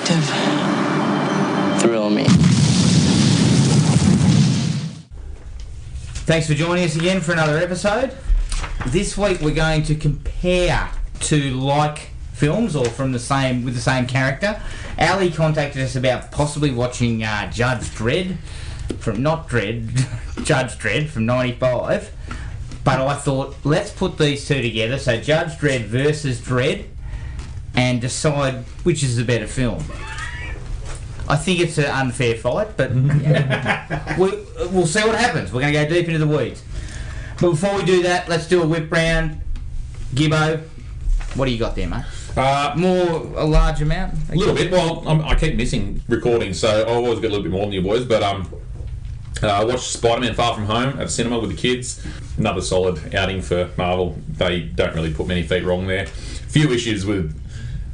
detective. Thrill me. Thanks for joining us again for another episode. This week we're going to compare two like films, or with the same character. Ali contacted us about possibly watching Judge Dredd Judge Dredd from '95. But I thought, let's put these two together, so Judge Dredd versus Dredd, and decide which is the better film. I think it's an unfair fight, but we'll see what happens. We're going to go deep into the weeds. But before we do that, let's do a whip round. Gibbo, what do you got there, mate? A large amount? A little bit. Well, I keep missing recording, so I always get a little bit more than you boys. But I watched Spider-Man Far From Home at the cinema with the kids. Another solid outing for Marvel. They don't really put many feet wrong there. A few issues with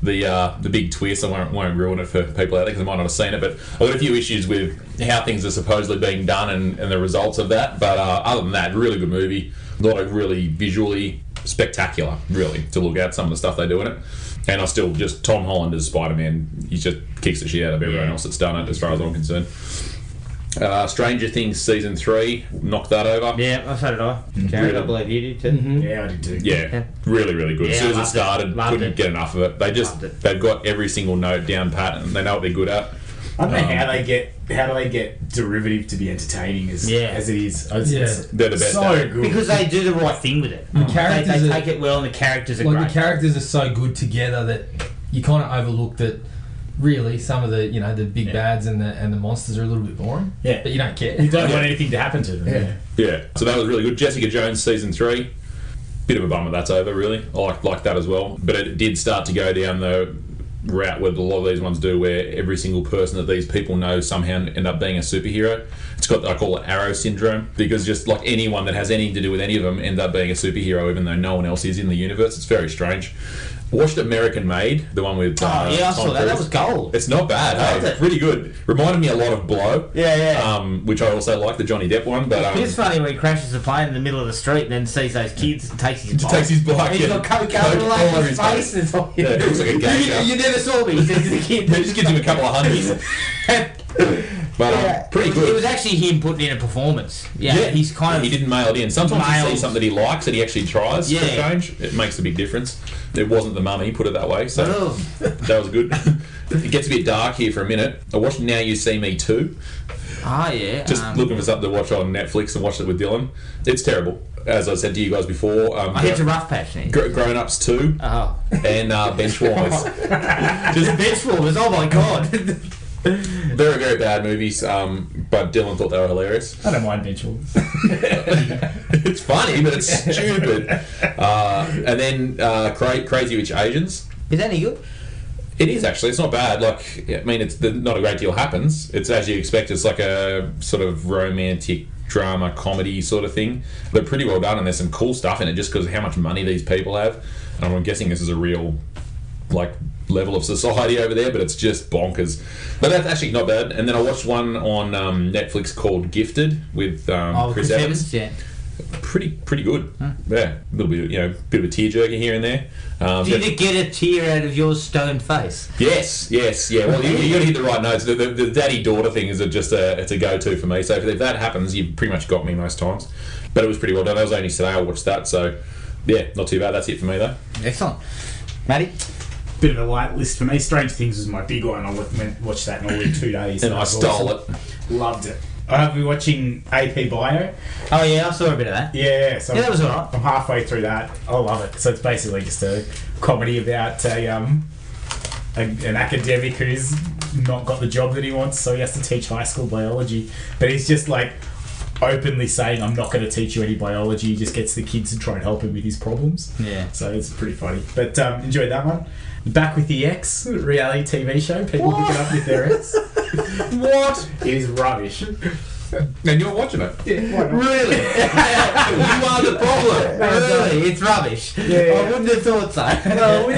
the big twist. I won't ruin it for people out there because they might not have seen it. But I've got a few issues with how things are supposedly being done and the results of that. But other than that, really good movie. A lot of really visually spectacular, really, to look at some of the stuff they do in it. And I still just Tom Holland as Spider-Man. He just kicks the shit out of everyone else that's done it, as far as I'm concerned. Stranger Things Season 3, knocked that over. Yeah, so did I. Jared, I believe you did too. Mm-hmm. Yeah, I did too. Yeah, really, really good. Yeah, as soon as it started, couldn't get enough of it. They've got every single note down pat, and they know what they're good at. I don't know how do they get derivative to be entertaining as it is. They're the best. So good because they do the right thing with it. The characters they take it well, and the characters are great. The characters are so good together that you kind of overlook that. Really, some of the the big bads and the monsters are a little bit boring. Yeah, but you don't care. You don't want anything to happen to them. Yeah. So that was really good. Jessica Jones Season 3. Bit of a bummer that's over, really. I like that as well. But it did start to go down the route where a lot of these ones do, where every single person that these people know somehow end up being a superhero. It's got, I call it Arrow syndrome, because just like anyone that has anything to do with any of them ends up being a superhero even though no one else is in the universe. It's very strange. Watched American Made, the one with I saw that. That was gold. It's not bad. Hey, pretty good. Reminded me a lot of Blow. Yeah. Which I also like, the Johnny Depp one. But it's funny when he crashes the plane in the middle of the street and then sees those kids and takes his bike. Takes his bike. And he's got coke all over his face. And all. Yeah, it looks like a gangster. You never saw me. He says to the kid. He just gives him a couple of hundies. But pretty good. It was actually him putting in a performance. Yeah, he's kind of. He didn't mail it in. Sometimes you see something that he likes that he actually tries to change. It makes a big difference. It wasn't the Mummy, put it that way. So that was good. It gets a bit dark here for a minute. I watched Now You See Me 2. Yeah. Just looking for something to watch on Netflix and watched it with Dylan. It's terrible. As I said to you guys before, I hit a rough patch now. Grown Ups 2 and Benchwarmers. Just Benchwarmers, oh my god. Very, very bad movies, but Dylan thought they were hilarious. I don't mind Benchwarmers. It's funny, but it's stupid. And then Crazy Rich Asians. Is that any good? It is actually. It's not bad. It's not a great deal happens. It's as you expect. It's like a sort of romantic drama comedy sort of thing. They're pretty well done, and there's some cool stuff in it just because of how much money these people have. And I'm guessing this is a real level of society over there, but it's just bonkers. But that's actually not bad. And then I watched one on Netflix called Gifted with Chris Evans. Yeah. Pretty good. Yeah, a little bit, bit of a tearjerker here and there. Did it get a tear out of your stoned face? Yes, yeah. Well, you got to hit the right notes. The daddy-daughter thing is it's a go-to for me. So if that happens, you've pretty much got me most times. But it was pretty well done. That was only today I watched that, so yeah, not too bad. That's it for me though. Excellent, Matty. Bit of a light list for me. Strange Things was my big one. I watched that in all in 2 days. And I stole it. Loved it. I have been watching AP Bio. Oh yeah, I saw a bit of that. Yeah, so that was alright. I'm halfway through that. I love it. So it's basically just a comedy about an academic who's not got the job that he wants, so he has to teach high school biology. But he's just openly saying, I'm not going to teach you any biology. He just gets the kids to try and help him with his problems. Yeah. So it's pretty funny. But enjoyed that one. Back with the Ex, reality TV show. People picking up with their ex. What? It is rubbish. And you're watching it. Yeah, really? You are the problem. Really? It's rubbish. Yeah. I wouldn't have thought so. No, we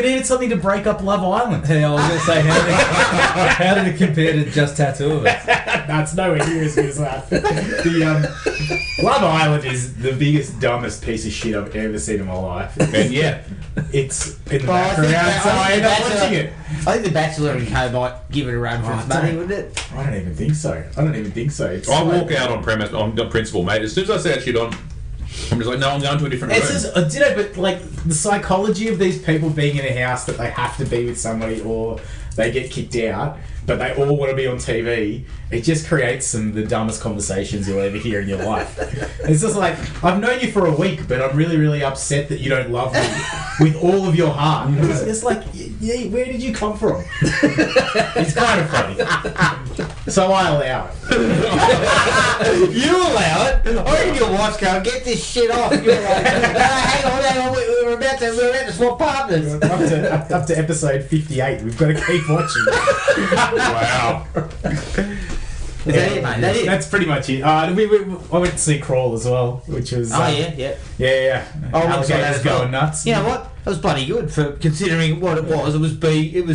needed something to break up Love Island. Yeah, I was going to say, how did it compare to Just Tattoo of Us? That's nowhere near as good as that. The Love Island is the biggest, dumbest piece of shit I've ever seen in my life. And yeah, it's in the Well, I think background, so I end up watching it. I think The Bachelor and Co might give it a run for its money, wouldn't it? I don't even think so. It's I like- walk out on principle, mate. As soon as I see that shit on, I'm just like, no, I'm going to a different room. It's just, but like the psychology of these people being in a house that they have to be with somebody or they get kicked out, but they all want to be on TV. It just creates some of the dumbest conversations you'll ever hear in your life. It's just like, I've known you for a week, but I'm really, really upset that you don't love me with all of your heart. It's just like, yeah, where did you come from? It's kind of funny. So I allow it. You allow it? I reckon your wife's going, get this shit off. You're like, hang on, we're about to swap partners. Up to episode 58. We've got to keep watching. Wow. Is that it, mate? That's pretty much it. I went to see Crawl as well, which was... Oh, yeah. Yeah. Oh, we saw that Alligators as well. going nuts. You know what? That was bloody good for considering what it was. It was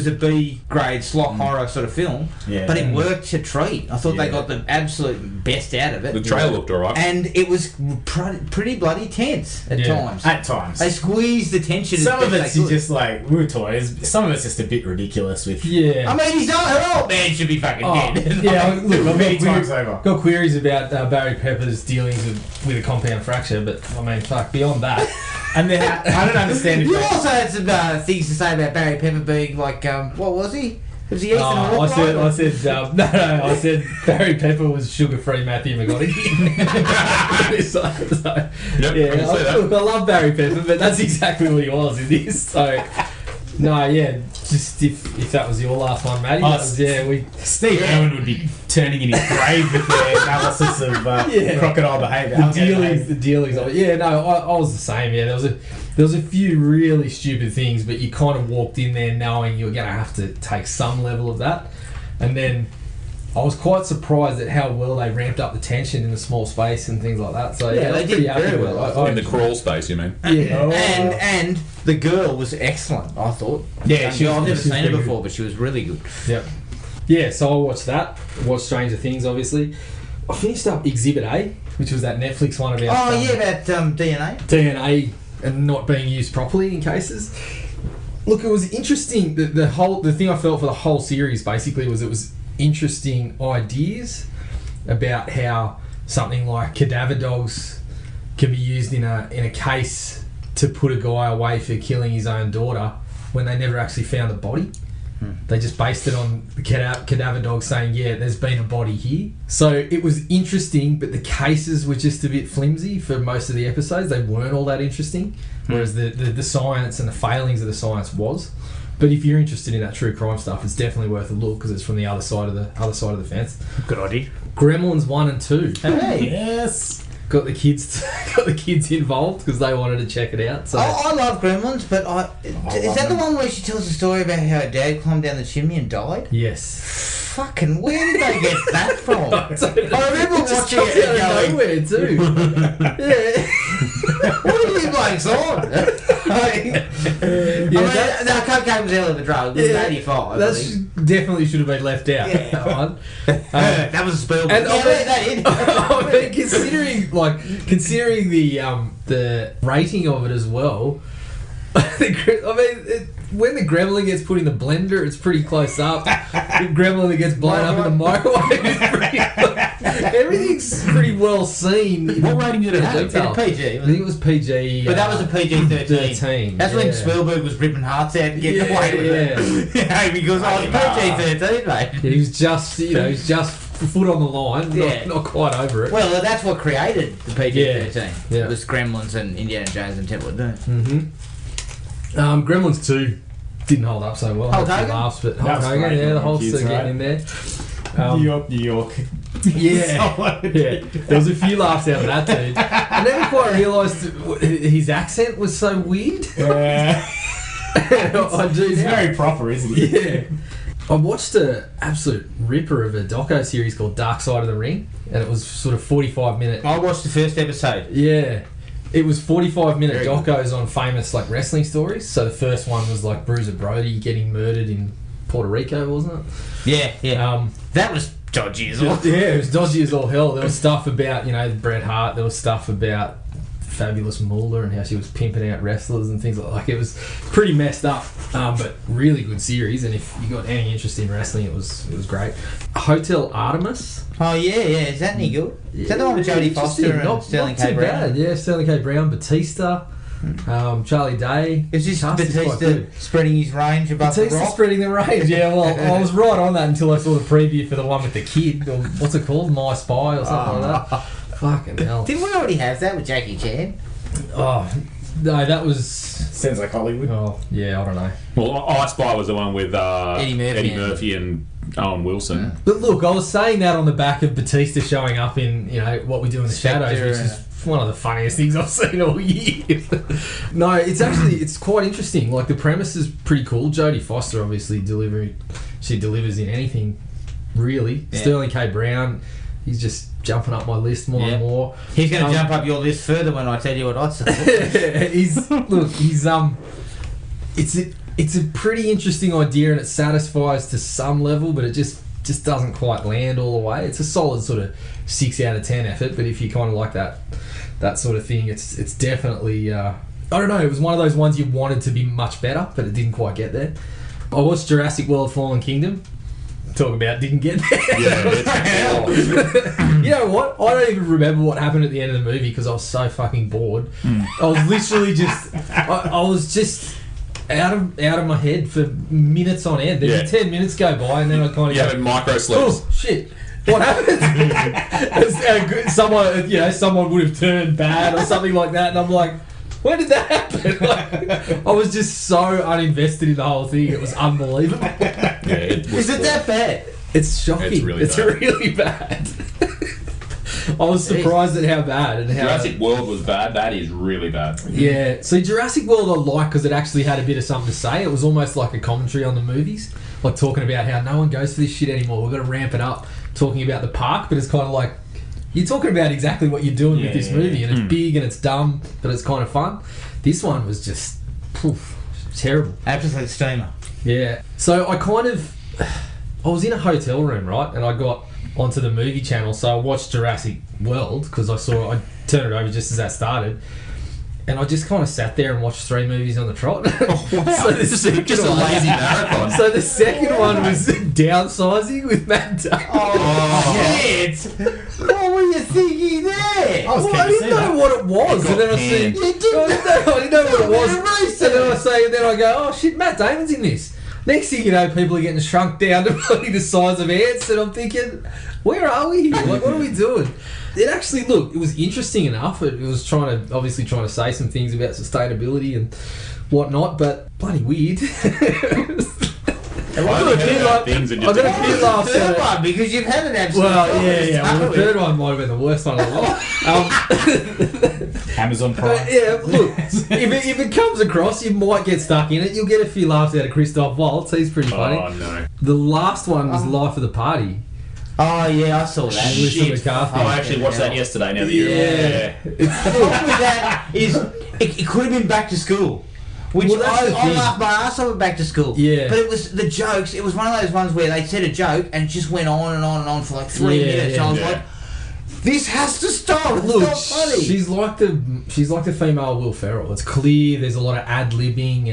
a B grade slot horror sort of film, Yeah. but it worked a treat. I thought they got the absolute best out of it. The trailer looked alright. And it was pretty bloody tense at times. At times. They squeezed the tension. Some as of best it's they could. just like, we were talking, some of it's just a bit ridiculous with... Yeah. I mean, her old man should be fucking dead. Yeah, look, Many times over. got queries about Barry Pepper's dealings with a compound fracture, but I mean, fuck, beyond that. And then I don't understand if You they- also had some things to say about Barry Pepper being like, what was he? Was he Ethan I Hawke? said Barry Pepper was sugar-free Matthew McConaughey. so, Yep, yeah, I can see that. look, I love Barry Pepper, but that's exactly what he was in this. So, no, yeah, just if that was your last one, Matty, that was, Steve Irwin would be turning in his grave with their analysis of crocodile behaviour. the dealings of it. Yeah, no, I was the same. Yeah, there was a few really stupid things, but you kind of walked in there knowing you were going to have to take some level of that, and then I was quite surprised at how well they ramped up the tension in the small space and things like that. So Yeah, I was they pretty did happy very with it. well. I In the crawl space, you mean? yeah. And the girl was excellent, I thought. Yeah, I've never was seen her pretty before, but she was really good. Yep. Yeah, so I watched that. Watched Stranger Things, obviously. I finished up Exhibit A, which was that Netflix one about about DNA. DNA and not being used properly in cases. Look, it was interesting. The thing I felt for the whole series basically was it was interesting ideas about how something like cadaver dogs can be used in a case to put a guy away for killing his own daughter when they never actually found the body. They just based it on the cadaver dog saying, yeah, there's been a body here. So it was interesting, but the cases were just a bit flimsy for most of the episodes. They weren't all that interesting, whereas the science and the failings of the science was. But if you're interested in that true crime stuff, it's definitely worth a look because it's from the other side of the fence. Good idea. Gremlins 1 and 2. Hey. Yes. Got the kids involved because they wanted to check it out. So I love Gremlins, but is that the one where she tells a story about how her dad climbed down the chimney and died? yes. Fucking, where did they get that from? I remember watching it and out of going, nowhere too. yeah. What are you blokes on? Cocaine was a hell of a drug. It was 85. That definitely should have been left out. Yeah. That one. That was a Spielberg. And I I mean, considering the rating of it as well. When the gremlin gets put in the blender, it's pretty close up. The gremlin that gets blown up in the microwave is pretty. Everything's pretty well seen. What rating did it have? PG. I think it was PG. But that was a PG-13. 13. That's when Spielberg was ripping hearts out and getting away with it. Yeah, because I was PG-13, mate. Yeah, he was just, he's just foot on the line, not quite over it. Well, that's what created the PG-13. Yeah. It was Gremlins and Indiana Jones and Temple of Doom. Mm-hmm. Gremlins 2 didn't hold up so well. Hulk Had a few Hogan? laughs, but That Hulk was Hogan, great. yeah, the whole Kids, getting right? in there. New York. Yeah, yeah. There was a few laughs out of that dude. I never quite realised his accent was so weird. I do He's now. very proper, isn't he? Yeah. I watched an absolute ripper of a doco series called Dark Side of the Ring, and it was sort of 45-minute. I watched the first episode. Yeah. It was 45-minute Very docos on famous like wrestling stories. So the first one was like Bruiser Brody getting murdered in Puerto Rico, wasn't it? Yeah. That was dodgy as well. Yeah, it was dodgy as all hell. There was stuff about, Bret Hart. There was stuff about Fabulous Moolah and how she was pimping out wrestlers and things like it was pretty messed up, but really good series. And if you got any interest in wrestling, it was great. Hotel Artemis. Oh yeah. Is that any good? Is that the one with Jodie Foster and Sterling K. Brown? Bad. Yeah, Sterling K. Brown, Batista, Charlie Day. Is this Batista spreading his range above the rock? Spreading the range, yeah. Well, I was right on that until I saw the preview for the one with the kid, or what's it called, My Spy or something like that. Fucking hell. Didn't we already have that with Jackie Chan? Oh, no, that was... Sounds like Hollywood. Oh, yeah, I don't know. Well, I Spy was the one with Eddie Murphy and Owen Wilson. Yeah. But look, I was saying that on the back of Batista showing up in, What We Do in the Shadows, which is one of the funniest things I've seen all year. No, it's quite interesting. Like, the premise is pretty cool. Jodie Foster obviously delivers in anything, really. Yeah. Sterling K. Brown, he's just jumping up my list more and more. He's going to jump up your list further when I tell you what I saw. It's a pretty interesting idea, and it satisfies to some level, but it just doesn't quite land all the way. It's a solid sort of 6 out of 10 effort, but if you kind of like that sort of thing, it's definitely I don't know, it was one of those ones you wanted to be much better, but it didn't quite get there. I watched Jurassic World Fallen Kingdom. Talk about didn't get there. Yeah, you know what? I don't even remember what happened at the end of the movie because I was so fucking bored. I was literally just I was just out of my head for minutes on end. Then 10 minutes go by, and then I kind of having micro sleeps. Oh shit! What happened? Someone would have turned bad or something like that, and I'm like, when did that happen? Like, I was just so uninvested in the whole thing. It was unbelievable. Yeah, Is it that bad? It's shocking. It's really bad. I was surprised at how bad and how Jurassic World was bad. That is really bad. Yeah. See, Jurassic World I like because it actually had a bit of something to say. It was almost like a commentary on the movies, like talking about how no one goes for this shit anymore. We've got to ramp it up. Talking about the park, but it's kind of like you're talking about exactly what you're doing with this movie, and it's big and it's dumb, but it's kind of fun. This one was just terrible. Absolute steamer. Yeah. So I was in a hotel room, right, and I got onto the movie channel, so I watched Jurassic World because I turned it over just as that started, and I just kind of sat there and watched 3 movies on the trot. So just a lazy marathon. So the second one was Downsizing with Matt Damon. Oh, shit! What were you thinking there? I didn't know what it was, and then I see. I didn't know what it was, and then I go, oh shit, Matt Damon's in this. Next thing you know, people are getting shrunk down to bloody the size of ants, and I'm thinking, where are we here? Like, what are we doing? It actually, look, it was interesting enough. It was obviously trying to say some things about sustainability and whatnot, but bloody weird. I got a few laughs at it. One, because you've had an absolute... Well, yeah. Well, the third one might have been the worst one of the lot. Amazon Prime. But yeah, look, if it comes across, you might get stuck in it. You'll get a few laughs out of Christoph Waltz. He's pretty funny. Oh, no. The last one was Life of the Party. Oh, yeah, I saw that. Shit. I actually watched that yesterday, now that you're... Yeah. The problem with that is it could have been Back to School. Which I laughed my ass off at Back to School. Yeah. But it was the jokes. It was one of those ones where they said a joke and it just went on and on and on for like 3 minutes. Yeah. I was like, this has to stop. It's not funny. She's like the female Will Ferrell. It's clear there's a lot of ad-libbing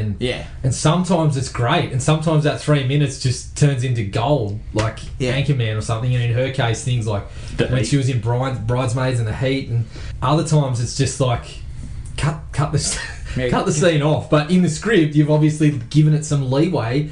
and sometimes it's great, and sometimes that 3 minutes just turns into gold, like Anchorman or something. And in her case, things like when she was in Bridesmaids and The Heat, and other times it's just like cut the scene off. But in the script, you've obviously given it some leeway,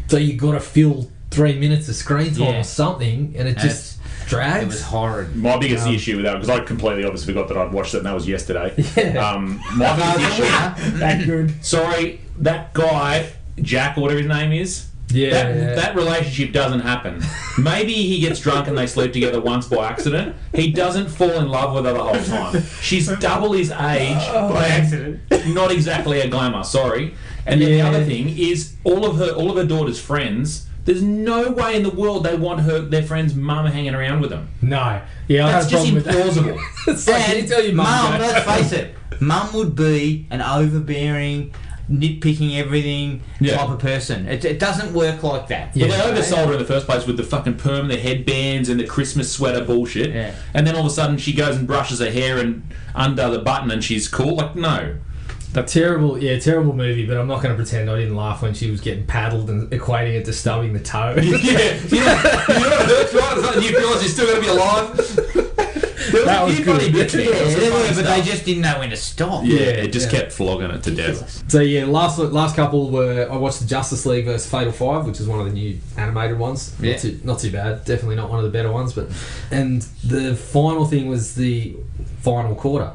so you've got to fill 3 minutes of screen time or something, and it just drags. It was horrid. My biggest issue with that, because I completely obviously forgot that I'd watched it, and that was yesterday. Yeah. My biggest issue... That good. Sorry, that guy, Jack, or whatever his name is... That relationship doesn't happen. Maybe he gets drunk and they sleep together once by accident. He doesn't fall in love with her the whole time. She's double his age by accident. Not exactly a glamour, sorry. And then the other thing is all of her daughter's friends. There's no way in the world they want their friend's mum hanging around with them. No. Yeah, that's just implausible. It's like, can you tell your mum? Let's face it, mum would be an overbearing, nitpicking everything Yeah. type of person. It doesn't work like that. Well, they oversold her in the first place with the fucking perm, the headbands, and the Christmas sweater bullshit. Yeah. And then all of a sudden she goes and brushes her hair and under the button, and she's cool. Like, no. Terrible movie, but I'm not going to pretend I didn't laugh when she was getting paddled and equating it to stubbing the toe. You know what hurts, right? It's like you realise you're still going to be alive. That was good. But they just didn't know when to stop. Yeah, it just kept flogging it to death. So yeah, last couple were I watched the Justice League vs Fatal 5, which is one of the new animated ones. Yeah. Not too bad. Definitely not one of the better ones. And the final thing was the final quarter,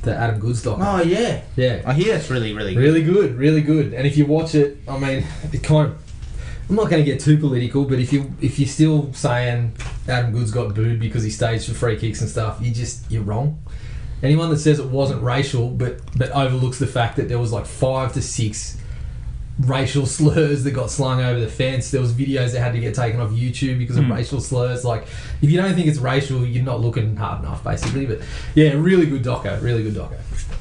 the Adam Goods doc. Oh yeah. Yeah. I hear that's really, really good. Really good. And if you watch it, I mean, it kind of. I'm not going to get too political, but if you're still saying Adam Goods got booed because he staged for free kicks and stuff, you're wrong. Anyone that says it wasn't racial, but overlooks the fact that there was like 5 to 6 racial slurs that got slung over the fence. There was videos that had to get taken off YouTube because of racial slurs. Like, if you don't think it's racial, you're not looking hard enough, basically. But yeah, really good doco.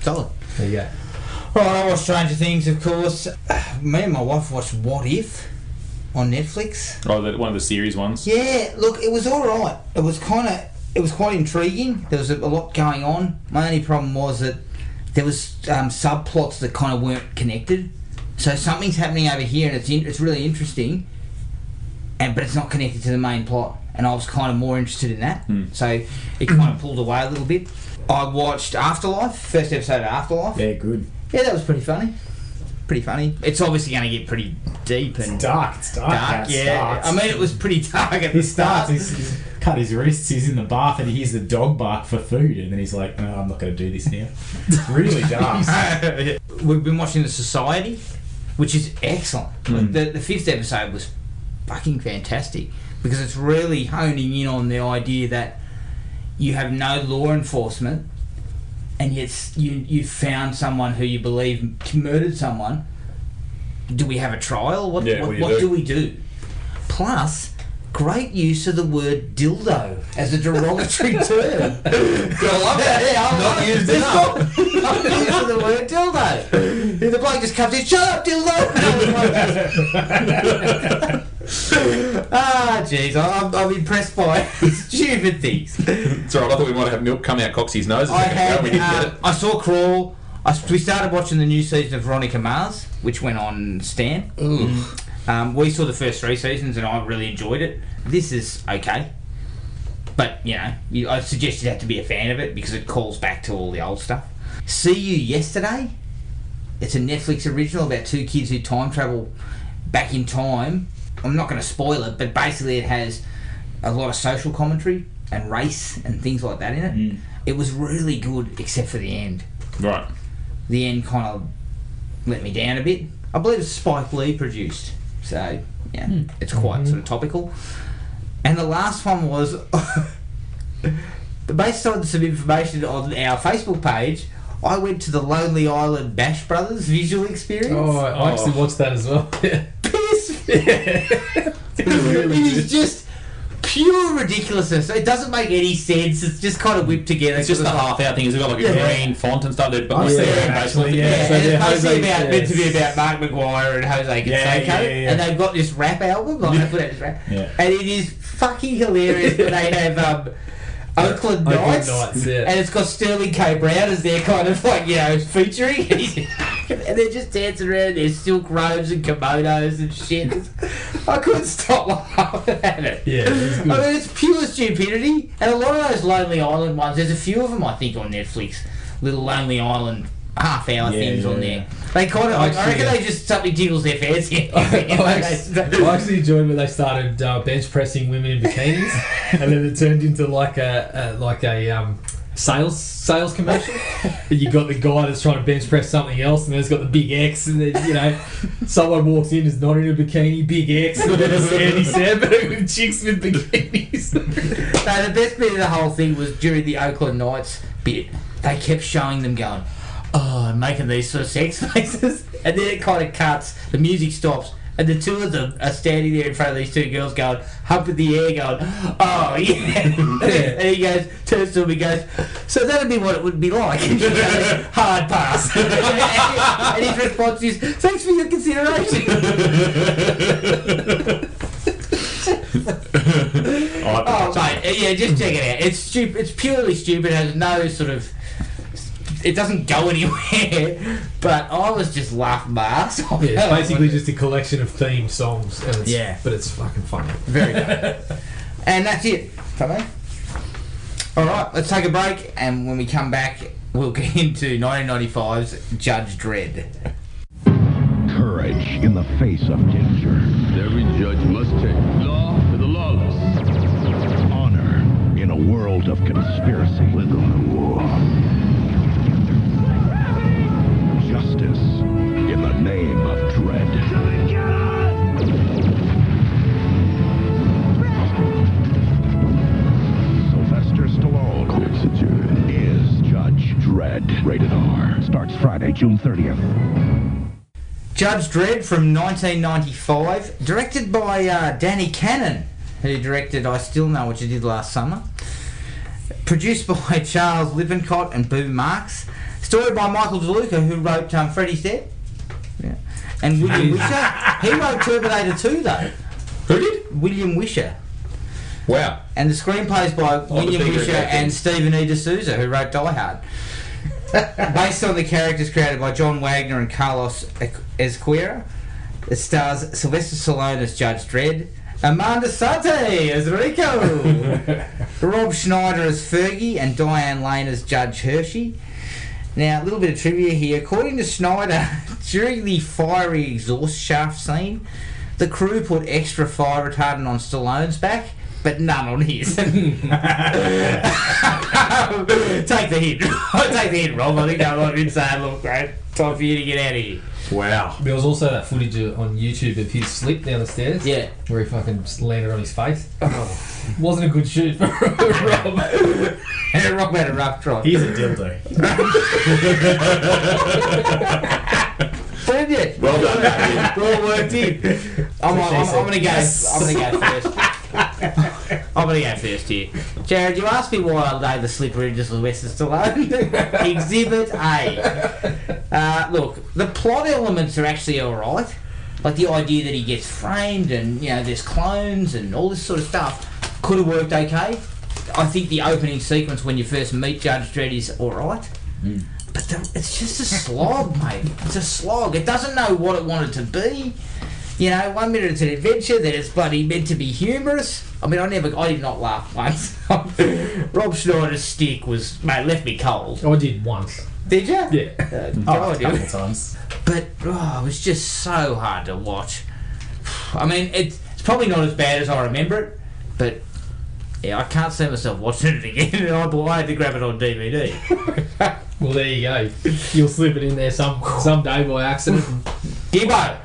Solid. There you go. Right, I watched Stranger Things, of course. Me and my wife watched What If on Netflix. Oh, one of the series ones? Yeah, look, it was alright. It was quite intriguing. There was a lot going on. My only problem was that there was subplots that kind of weren't connected. So something's happening over here and it's really interesting, but it's not connected to the main plot. And I was kind of more interested in that. So it kind of pulled away a little bit. I watched Afterlife, first episode of Afterlife. Yeah, good. Yeah, that was pretty funny. It's obviously going to get pretty deep and It's dark. dark. Yeah, I mean, it was pretty dark at the start. He's cut his wrists, he's in the bath and he hears the dog bark for food and then he's like, no, I'm not going to do this now. It's really dark. We've been watching The Society, which is excellent. The 5th episode was fucking fantastic because it's really honing in on the idea that you have no law enforcement and yet you've found someone who you believe murdered someone. Do we have a trial? What do we do? Plus, great use of the word dildo as a derogatory term. I love that. Yeah, I love it. Use of the word dildo. The bloke just comes in, shut up, dildo. Jeez, I'm impressed by stupid things. It's alright, I thought we might have milk come out Coxie's nose. I saw Crawl. We started watching the new season of Veronica Mars, which went on Stan. We saw the first 3 seasons and I really enjoyed it. This is okay. But, I suggest you have to be a fan of it because it calls back to all the old stuff. See You Yesterday. It's a Netflix original about 2 kids who time travel back in time. I'm not going to spoil it, but basically it has a lot of social commentary and race and things like that in it. It was really good except for the end. Right. The end kind of let me down a bit. I believe it's Spike Lee produced, so it's quite sort of topical. And the last one was based on some information on our Facebook page. I went to the Lonely Island Bash Brothers visual experience. I actually watched that as well. Piss me. It is just pure ridiculousness. It doesn't make any sense. It's just kind of whipped together. It's just a half-hour thing. It's got like a green font and stuff. But So So and it's basically meant to be about Mark Maguire and Jose Canseco, and they've got this rap album. Like they put out this rap, and it is fucking hilarious. But they have Oakland Knights, and it's got Sterling K. Brown as their kind of featuring, and they're just dancing around in their silk robes and kimonos and shit. I couldn't stop laughing at it. Yeah, it was good. I mean, it's pure stupidity, and a lot of those Lonely Island ones. There's a few of them I think on Netflix. Little Lonely Island half-hour things on there. They kind of, I reckon they just something tickles their fancy. I actually enjoyed when they started bench pressing women in bikinis, and then it turned into like a sales commercial. You got the guy that's trying to bench press something else, and then it's got the big X, and then someone walks in who's not in a bikini, big X, and then it's Andy Samberg with chicks with bikinis. No, the best bit of the whole thing was during the Oakland Knights bit. They kept showing them going, and making these sort of sex faces, and then it kind of cuts, the music stops, And the two of them are standing there in front of these two girls going, up in the air going, oh, yeah. And he goes, turns to him, he goes, so that'd be what it would be like. And she goes, hard pass. And his response is, thanks for your consideration. Oh, mate, yeah, just check it out. It's stupid. It's purely stupid. It has no sort of... It doesn't go anywhere, but I was just laughing my ass off. Yeah, it's basically just a collection of themed songs. And it's, but it's fucking funny. Very good. And that's it for me. Alright, let's take a break, and when we come back, we'll get into 1995's Judge Dredd. Courage in the face of danger. Every judge must take law for the lawless. Honor in a world of conspiracy. We're going to war. Justice in the name of dread. Sylvester Stallone is Judge Dredd. Rated R. Starts Friday, June 30th. Judge Dredd from 1995, directed by Danny Cannon, who directed I Still Know What You Did Last Summer. Produced by Charles Lippincott and Boo Marks. Story by Michael DeLuca, who wrote Freddy's Dead. Yeah. And William Wisher. He wrote Terminator 2, though. Who did? William Wisher. Wow. And the screenplay's by William Wisher and Stephen E. D'Souza, who wrote Die Hard. Based on the characters created by John Wagner and Carlos Ezquerra. It stars Sylvester Stallone as Judge Dredd, Amanda Sante as Rico, Rob Schneider as Fergie, and Diane Lane as Judge Hershey. Now, a little bit of trivia here. According to Schneider, during the fiery exhaust shaft scene, the crew put extra fire retardant on Stallone's back, but none on his. Take the hit. Take the hit, Rob. I think that might have been saying, look, great, time for you to get out of here. Wow. There was also that footage on YouTube of his slip down the stairs. Yeah. Where he fucking landed on his face. Wasn't a good shoot for Rob. And Rob had a rough trot. He's a dildo. Brilliant. Well done, Matthew. Well worked in. I'm gonna go. I'm gonna go first. I'm gonna go first here. Jared, you asked me why I laid the slipper into Sylvester Stallone. Exhibit A. Look, the plot elements are actually alright. Like the idea that he gets framed and, you know, there's clones and all this sort of stuff could have worked okay. I think the opening sequence when you first meet Judge Dredd is alright. But it's just a slog, mate. It's a slog. It doesn't know what it wanted to be. You know, 1 minute it's an adventure, then it's bloody meant to be humorous. I mean, I did not laugh once. Rob Schneider's stick left me cold. I did once. Did you? Yeah. A couple of times. But it was just so hard to watch. I mean, it's probably not as bad as I remember it, but yeah, I can't see myself watching it again. And I had to grab it on DVD. Well, there you go. You'll slip it in there someday by accident. Gibbo!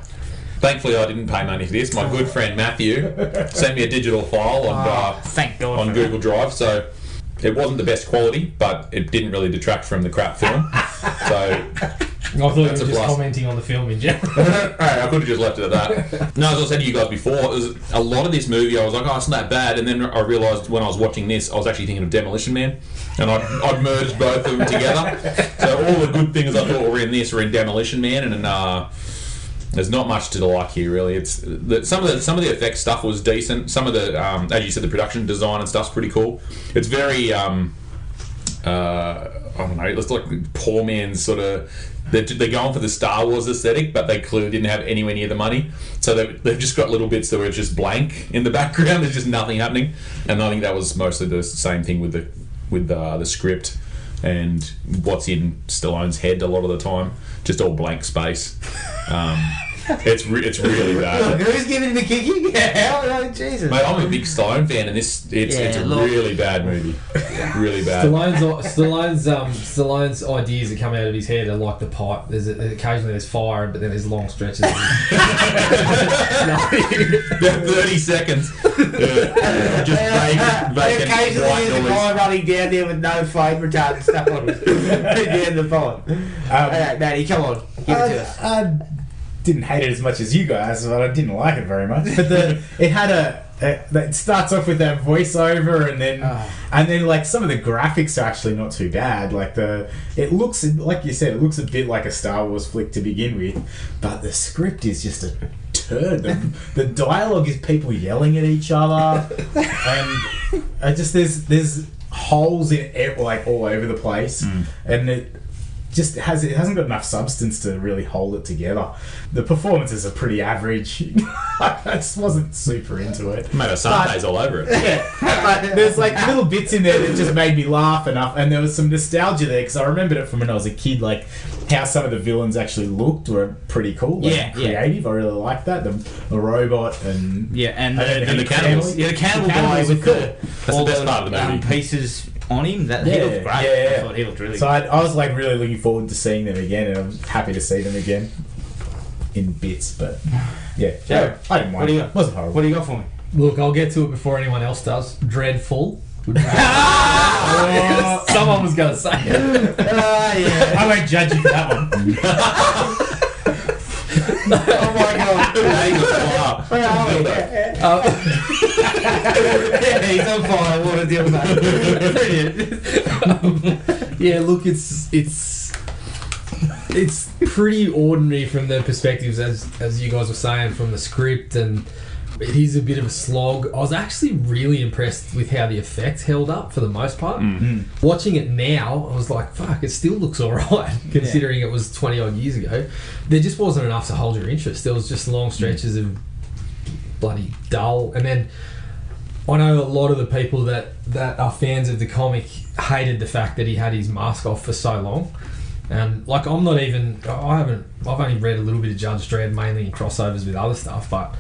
Thankfully, I didn't pay money for this. My good friend Matthew sent me a digital file Thank God on for Google Drive, so it wasn't the best quality, but it didn't really detract from the crap film. So I thought you were just commenting on the film in general. I could have just left it at that. No, as I said to you guys before, it was a lot of this movie, I was like, oh, it's not that bad, and then I realised when I was watching this, I was actually thinking of Demolition Man, and I'd merged both of them together. So all the good things I thought were in this were in Demolition Man, and there's not much to like here, really. It's some of the effects stuff was decent. Some of the, as you said, the production design and stuff's pretty cool. It's very, I don't know, it's like poor man's sort of. They're going for the Star Wars aesthetic, but they clearly didn't have anywhere near the money. So they've just got little bits that were just blank in the background. There's just nothing happening, and I think that was mostly the same thing with the script and what's in Stallone's head a lot of the time. Just all blank space. It's really bad. Who's giving him a kicking? Oh, Jesus. Mate, I'm a big Stallone fan, and it's a really bad movie. Really bad. Stallone's ideas that come out of his head are like the pipe. Occasionally there's fire, but then there's long stretches. 30 seconds. Just vacant occasionally white there's a noise. guy running down there with no flame retardant stuff on him. Down the pond. Matty, come on. Give it to us. didn't hate it as much as you guys, but I didn't like it very much. But it had it starts off with that voiceover, and then like some of the graphics are actually not too bad. Like it looks, like you said, it looks a bit like a Star Wars flick to begin with, but the script is just a turd. The dialogue is people yelling at each other, and there's holes in it, like all over the place, and it hasn't got enough substance to really hold it together. The performances are pretty average. I just wasn't super into it. Made a Sundays all over it. Yeah, but there's like little bits in there that just made me laugh enough, and there was some nostalgia there because I remembered it from when I was a kid, like how some of the villains actually looked were pretty cool, like creative. I really liked that. The robot and the cannibals. Yeah, the cannibal guy with cool. That's the best part of the movie. Pieces on him. He looked great. I thought he looked really good. So I was like really looking forward to seeing them again, and I'm happy to see them again in bits. But yeah, I didn't mind. It wasn't horrible. What do you got for me? Look, I'll get to it before anyone else does. Dreadful. Someone was going to say it. I won't judge you for that one. Oh my god! He's on fire. What a deal, mate. Yeah, look, it's pretty ordinary from the perspectives, as you guys were saying, from the script, and it is a bit of a slog. I was actually really impressed with how the effects held up for the most part. Watching it now, I was like, fuck, it still looks alright, considering it was 20 odd years ago. There just wasn't enough to hold your interest. There was just long stretches of bloody dull. And then I know a lot of the people that are fans of the comic hated the fact that he had his mask off for so long. And like, I've only read a little bit of Judge Dredd, mainly in crossovers with other stuff, but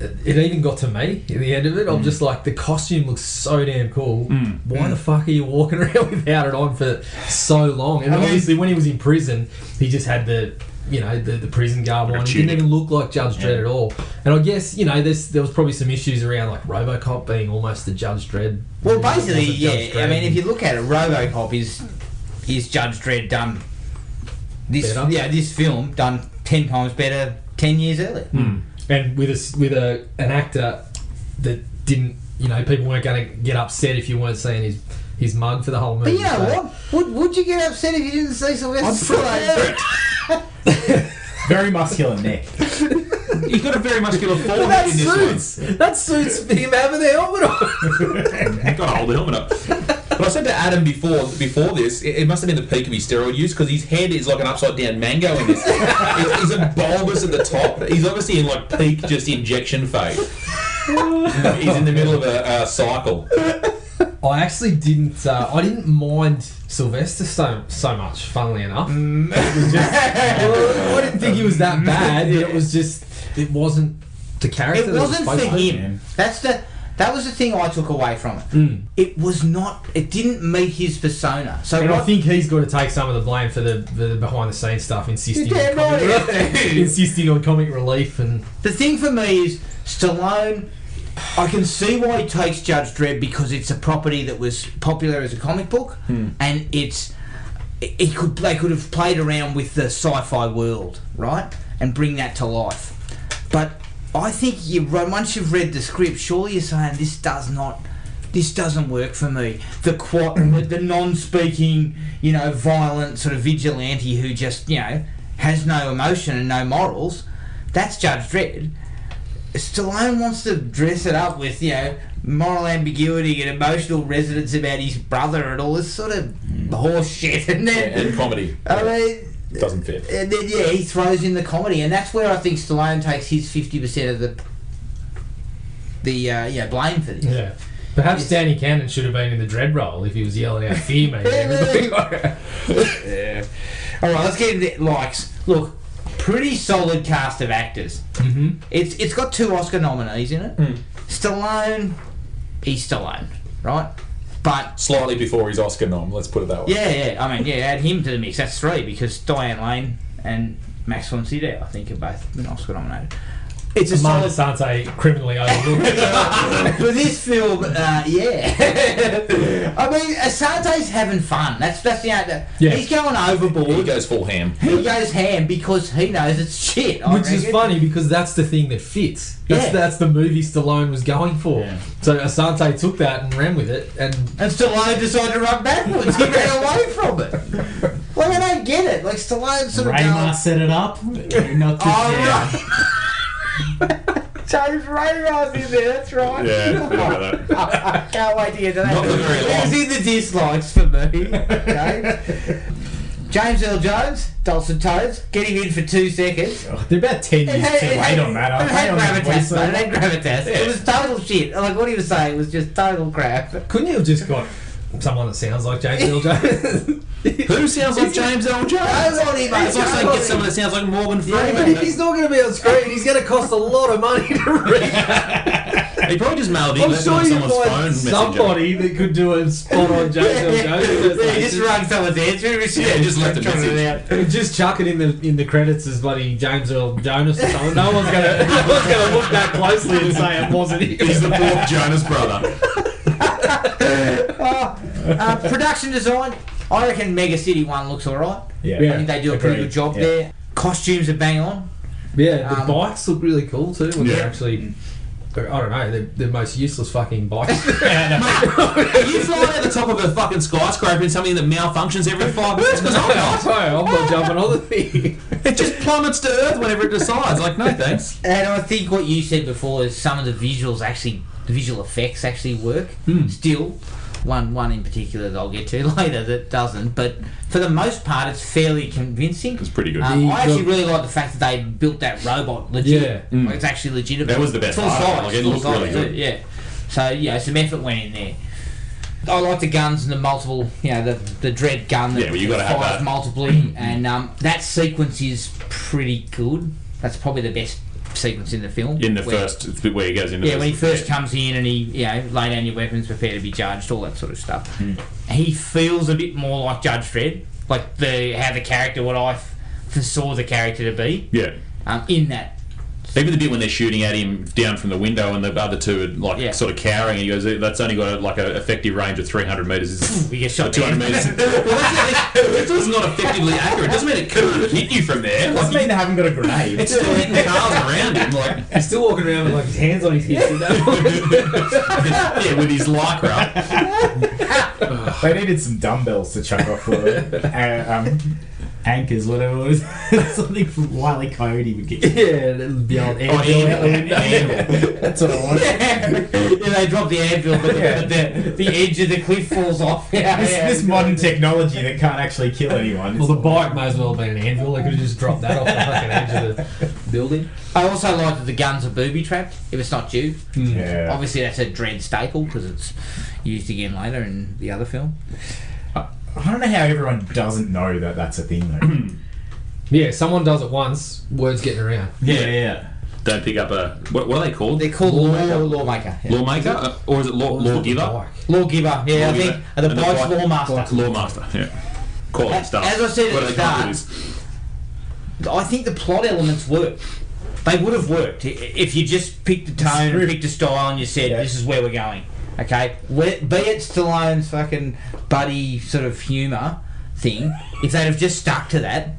it even got to me at the end of it. I'm just like, the costume looks so damn cool. Why the fuck are you walking around without it on for so long? And obviously when he was in prison, he just had the prison garb on. He didn't even look like Judge Dredd at all. And I guess, there was probably some issues around like RoboCop being almost the Judge Dredd. Well, basically, I mean, if you look at it, RoboCop is Judge Dredd done this film done 10 times better 10 years earlier. And with an actor that didn't, people weren't going to get upset if you weren't seeing his mug for the whole movie. But you know what? Would you get upset if you didn't see Sylvester Stallone? Very muscular neck. He's got a very muscular forehead in this one. That suits him having the helmet on. He's got to hold the helmet up. But I said to Adam before this, it must have been the peak of his steroid use, because his head is like an upside down mango in this. He's a bulbous at the top. He's obviously in like peak just injection phase. He's in the middle of a cycle. I actually didn't mind Sylvester so much, funnily enough. It was just, I didn't think he was that bad. It wasn't the character. It wasn't for him. That was the thing I took away from it. It was not. It didn't meet his persona. So I think he's got to take some of the blame for the behind the scenes stuff, insisting on comic relief. And the thing for me is Stallone. I can see why he takes Judge Dredd, because it's a property that was popular as a comic book, and they could have played around with the sci-fi world, right, and bring that to life. But I think once you've read the script, surely you're saying this doesn't work for me. The non-speaking, violent sort of vigilante who just has no emotion and no morals. That's Judge Dredd. Stallone wants to dress it up with moral ambiguity and emotional resonance about his brother and all this sort of horse shit, and comedy. I mean, doesn't fit. And then he throws in the comedy, and that's where I think Stallone takes his 50% of the blame for this. Yeah. Perhaps Danny Cannon should have been in the Dredd role if he was yelling out fear, maybe. Yeah. All right, let's get into likes. Look, pretty solid cast of actors. It's got 2 Oscar nominees in it. Stallone, he's Stallone, right? But slightly before his Oscar nom, let's put it that way. Yeah. I mean, add him to the mix. That's 3, because Diane Lane and Max von Sydow, I think, are both been Oscar nominated. It's a Amanda solid. Sante criminally overlooked. For this film, yeah. I mean, Asante's having fun. That's the Yeah. He's going overboard. He goes full ham. He goes ham because he knows it's shit. I Which is reckon. funny because that's the thing that fits. That's the movie Stallone was going for. Yeah. So Asante took that and ran with it, and And Stallone decided to run backwards. He ran away from it. Like, I don't get it. Like, Stallone sort of Raymar set it up. Not just James Raymar's in there, that's right. Yeah, I forgot about that. I can't wait to get to that. Not for very long. He was in the dislikes for me. Okay. James Earl Jones, Dulcet Tones, get him in for 2 seconds. They're about 10 years too late on that. It had gravitas, mate. It had gravitas. Yeah. It was total shit. Like, what he was saying was just total crap. couldn't you have just got someone that sounds like James Earl Jones? Who sounds like James Earl Jones? Nobody, mate. It's like saying get someone that sounds like Morgan Yeah, but Freeman. if he's not going to be on screen, he's going to cost a lot of money to read. He probably just mailed in I'm left sure on you someone's phone find messenger. somebody that could do a spot on James Earl Jones. Yeah, he just rang someone's answering machine. Yeah, just left a Trying it message. out. Just chuck it in the credits as bloody James Earl Jonas or something. No one's gonna look that closely and say it wasn't him. He's the fourth Jonas brother. Production design, I reckon Mega City 1 looks alright. Yeah. I think they do a pretty Agreed. good job Yeah. there. Costumes are bang on. Yeah, the Um, bikes look really cool too. When Yeah. they're actually, I don't know, they're the most useless fucking bikes. You fly at the top of a fucking skyscraper in something that malfunctions every 5 minutes because I'm not. I'm not jumping on the thing. It just plummets to earth whenever it decides. Like, no thanks. And I think what you said before is some of the visual effects actually work. Still, one in particular that I'll get to later that doesn't, but for the most part it's fairly convincing. It's pretty good. I actually really like the fact that they built that robot legit. Yeah. Like, it's actually legitimate. That was the best Full part of it. size, Like, it full looked size really too, good. yeah. So some effort went in there. I like the guns and the multiple, the Dredd gun that Yeah, well, you gotta have fires that. multiply, and that sequence is pretty good. That's probably the best sequence in the film. In the where- first, it's where he goes into yeah, when he first yeah. comes in and he, lay down your weapons, prepare to be judged, all that sort of stuff. He feels a bit more like Judge Dredd, like how the character, what I foresaw the character to be. Yeah. In that. Even the bit when they're shooting at him down from the window and the other two are sort of cowering, and he goes, "That's only got an effective range of 300 metres." We get shot 200 down. metres. It does not effectively accurate. It doesn't mean it can't hit you from there. Doesn't mean they haven't got a grenade. It's still hitting cars around him. Like, He's still walking around with like his hands on his hips. yeah, with his lycra. They needed some dumbbells to chuck off anchors, whatever it was. Something from Wile E. Coyote would get. Yeah, the old anvil out the window. That's what I wanted. Yeah, they drop the anvil, but the edge of the cliff falls off. This modern technology that can't actually kill anyone. Well, the bike may as well have been an anvil. They could have just dropped that off the fucking edge of the building. I also like that the guns are booby trapped if it's not due. Yeah. Obviously, that's a Dredd staple because it's used again later in the other film. I don't know how everyone doesn't know that that's a thing though. Yeah, someone does it once, word's getting around. Yeah. Don't pick up a... What are they called? They're called Lawmaker. Lawmaker. Yeah. Lawmaker? Or is it lawgiver? Lawgiver, yeah, I think. And the And the bike's bike- Lawmaster. Lawmaster, yeah. Quality stuff. As I said What at do the they come up start, with I think the plot elements work. They would have worked if you just picked a tone and picked a style and you said, this is where we're going. Okay? Be it Stallone's fucking buddy sort of humour thing, if they'd have just stuck to that,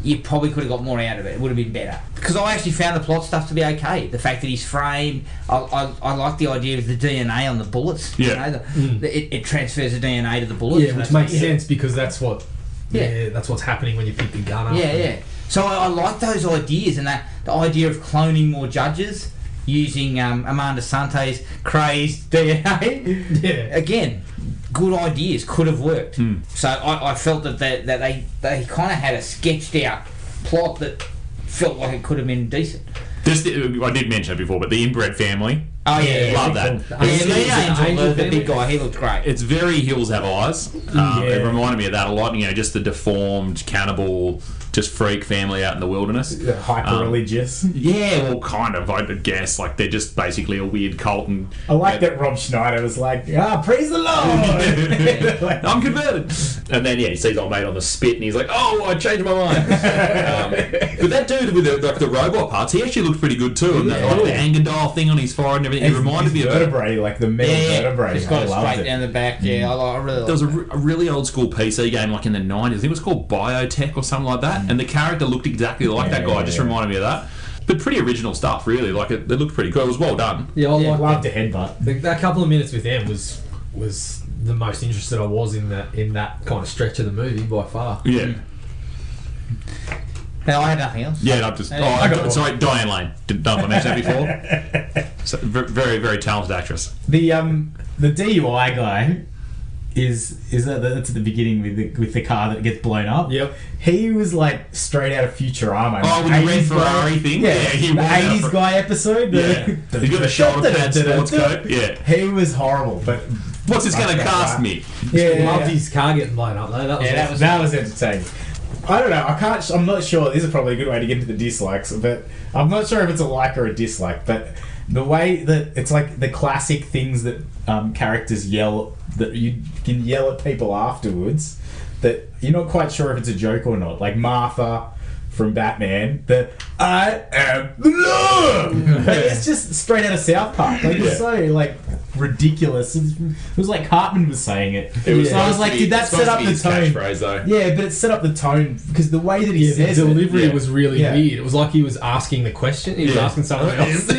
you probably could have got more out of it. It would have been better. Because I actually found the plot stuff to be okay. The fact that he's framed, I like the idea of the DNA on the bullets. Yeah. It transfers the DNA to the bullets. Yeah, which makes sense because that's what. Yeah. That's what's happening when you pick the gun up. Yeah. So I like those ideas and the idea of cloning more judges using Amanda Sante's crazed DNA. Yeah. Again, good ideas could have worked. So I felt that they kind of had a sketched out plot that felt like it could have been decent. I did mention it before, but the inbred family. Oh yeah, Love that. Yeah, the Angel, the family. big guy, he looked great. It's very Hills Have Eyes. It reminded me of that a lot. Just the deformed cannibal just freak family out in the wilderness. Hyper religious. Yeah, well, kind of, I guess. Like, they're just basically a weird cult. And I like that Rob Schneider was like, praise the Lord! Like, I'm converted. And then, he sees old mate on the spit and he's like, oh, I changed my mind. But that dude with the robot parts, he actually looked pretty good too. And that, the anger dial thing on his forehead and everything, it reminded me of vertebrae, like the metal vertebrae. It's got straight down the back. Yeah, I really there was a really old school PC game like in the 90s. I think it was called Biotech or something like that. And the character looked exactly like that guy. Just reminded me of that. But pretty original stuff, really. Like, it looked pretty cool. It was well done. Yeah, I loved the headbutt. That couple of minutes with them was the most interested I was in that kind of stretch of the movie by far. Yeah. No, I had nothing else. Yeah, I'm just. Sorry, Diane Lane. Didn't know if I mentioned that before. So, very, very talented actress. The DUI guy is that's at the beginning with the car that gets blown up. Yep. He was like straight out of Futurama. Oh, with the red Ferrari thing. Yeah, he the was 80s guy episode. He got the shoulder pad sports coat. Yeah. He was horrible, but what's this going to cost me? I loved his car getting blown up though. That was entertaining. I don't know. I'm not sure. This is probably a good way to get into the dislikes, but I'm not sure if it's a like or a dislike. But the way that it's like the classic things that characters yell, that you can yell at people afterwards, that you're not quite sure if it's a joke or not. Like Martha from Batman, I am the law. Like, it's just straight out of South Park. Like, it's so like ridiculous. It was like Cartman was saying it. So I was like, did that set up the tone? Catchphrase, though. Yeah, but it set up the tone because the way that he says the delivery was really Yeah. weird. It was like he was asking the question. He was asking someone else.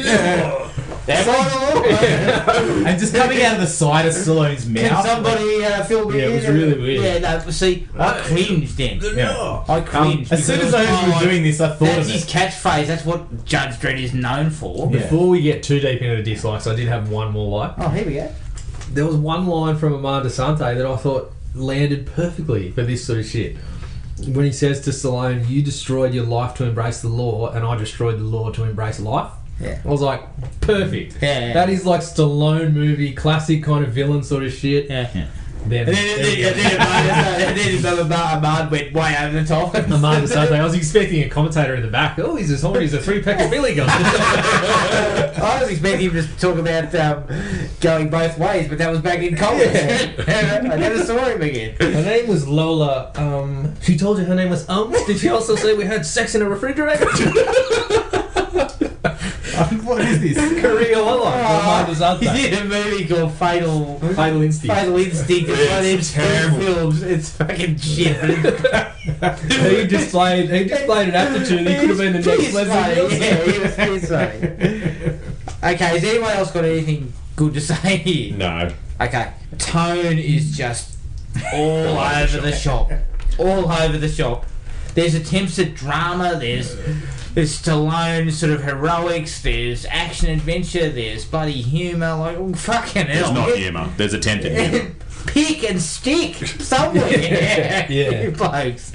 And just coming out of the side of Stallone's mouth. Can somebody fill me in? it was really weird. Yeah, no, see, I cringed then. Yeah. I cringed. As soon as I heard you were doing this, I thought That's of his it. catchphrase. That's what Judge Dredd is known for. Yeah. Before we get too deep into the dislikes, I did have one more like. Oh, here we go. There was one line from Amanda Sante that I thought landed perfectly for this sort of shit. When he says to Stallone, "You destroyed your life to embrace the law, and I destroyed the law to embrace life." Yeah. I was like, perfect. Yeah. That is like Stallone movie, classic kind of villain sort of shit. Yeah. Then Ahmad went way over the top. Amanda Sante, I was expecting a commentator in the back. Oh, he's as horny as a 3-pack of Billy Gun. I was expecting him to talk about going both ways, but that was back in college. I never saw him again. Her name was Lola. She told you her name was Did she also say we had sex in a refrigerator? What is this? Korea Amanda Sante. He did a movie called Fatal Instinct. Fatal Instinct. It's one of them terrible films. It's fucking shit. He displayed an aptitude. He could have been the next Leslie Nielsen. Yeah, he was piss funny. Okay, has anyone else got anything good to say here? No. Okay, tone is just all over the shop. All over the shop. There's attempts at drama, there's Stallone sort of heroics, there's action adventure, there's bloody humour, like, oh, fucking hell. There's not humour. There's attempted humour. Pick and stick somewhere. Yeah. You blokes.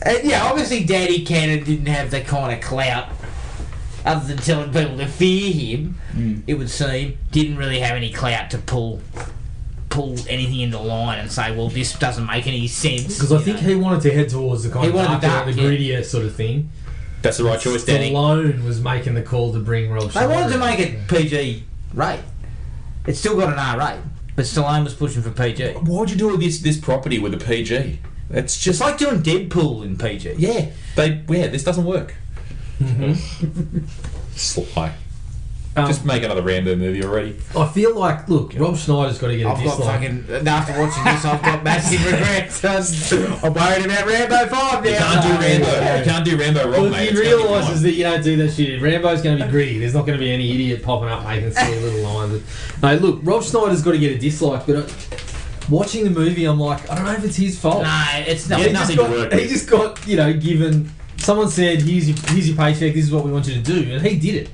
And yeah, obviously Danny Cannon didn't have the kind of clout other than telling people to fear him, it would seem. Didn't really have any clout to pull anything into line and say, well, this doesn't make any sense. Because I think he wanted to head towards the kind of darker, dark, the grittier sort of thing. That's the right choice, Danny. Stallone was making the call to bring Rob They Schneider. wanted to make it PG rate. It's still got an R rate, but Stallone was pushing for PG. Why'd you do this property with a PG? It's It's just like doing Deadpool in PG. yeah. This doesn't work. Sly. Just make another Rambo movie already. I feel like, look, Rob Schneider's got to get a I've got dislike. fucking, after watching this, I've got massive regrets. I'm worried about Rambo 5 now. You can't do Rambo. You can't do Rambo wrong, Well, mate. he It's gonna be realises fine. that you don't do that shit. Rambo's going to be gritty. There's not going to be any idiot popping up making silly little lines. No, look, Rob Schneider's got to get a dislike, but watching the movie, I'm like, I don't know if it's his fault. No, it's not. Yeah, nothing to work with. He just got, given... Someone said, here's your paycheck, this is what we want you to do, and he did it.